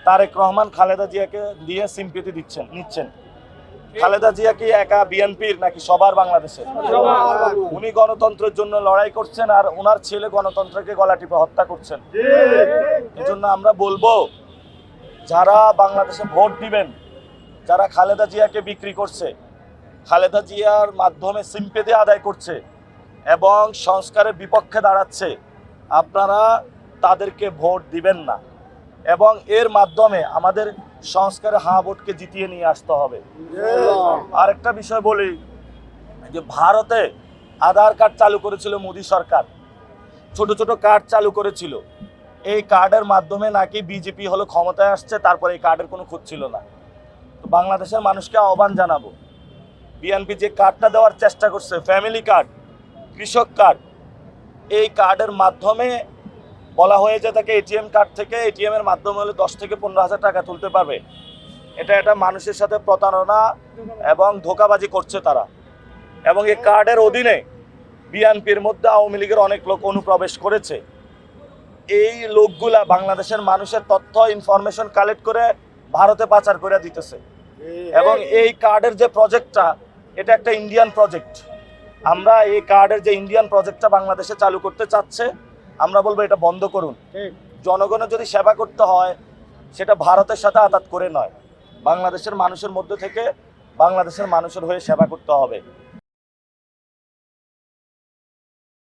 তারেক রহমান খালেদা জিয়াকে দিয়ে সিম্পিতি নিচ্ছেন। খালেদা জিয়া কি একা বিএনপির নাকি সবার বাংলাদেশের? উনি গণতন্ত্রের জন্য লড়াই করছেন আর ওনার ছেলে গণতন্ত্রকে গলা টিপে হত্যা করছেন। এজন্য আমরা বলবো, যারা বাংলাদেশে ভোট দিবেন, যারা খালেদা জিয়াকে বিক্রি করছে, খালেদা জিয়ার মাধ্যমে সিম্পেথি আদায় করছে এবং সংস্কারের বিপক্ষে দাঁড়াচ্ছে, আপনারা তাদেরকে ভোট দিবেন না এবং এর মাধ্যমে আমাদের সংস্কারের হা ভোটকে জিতিয়ে নিয়ে আসতে হবে। আরেকটা বিষয় বলি, যে ভারতে আধার কার্ড চালু করেছিল মোদী সরকার, ছোট ছোট কার্ড চালু করেছিল। এই কার্ডের মাধ্যমে নাকি বিজেপি হলো ক্ষমতায় আসছে, তারপরে এই কার্ডের কোনো খোঁজ ছিল না। তো বাংলাদেশের মানুষকে আহ্বান জানাবো, বিএনপি যে কার্ডটা দেওয়ার চেষ্টা করছে, ফ্যামিলি কার্ড, কৃষক কার্ড, এই কার্ডের মাধ্যমে বলা হয়ে যে তাকে এটিএম কার্ড থেকে এটিএমের মাধ্যমে হলে 10 থেকে 15,000 টাকা তুলতে পারবে। এটা মানুষের সাথে প্রতারণা এবং ধোঁকাবাজি করছে তারা। এবং এই কার্ডের অধীনে বিএনপির মধ্যে আওয়ামী লীগের অনেক লোক অনুপ্রবেশ করেছে। এই লোকগুলা বাংলাদেশের মানুষের তথ্য ইনফরমেশন কালেক্ট করে ভারতে পাচার করে দিতেছে। এবং এই কার্ডের যে প্রজেক্টটা, এটা একটা ইন্ডিয়ান প্রজেক্ট। আমরা এই কার্ডের যে ইন্ডিয়ান প্রজেক্টটা বাংলাদেশে চালু করতে চাচ্ছে, আমরা বলবো এটা বন্ধ করুন। জনগণের যদি সেবা করতে হয়, সেটা ভারতের সাথে আতাত করে নয়, বাংলাদেশের মানুষের মধ্যে থেকে বাংলাদেশের মানুষের হয়ে সেবা করতে হবে।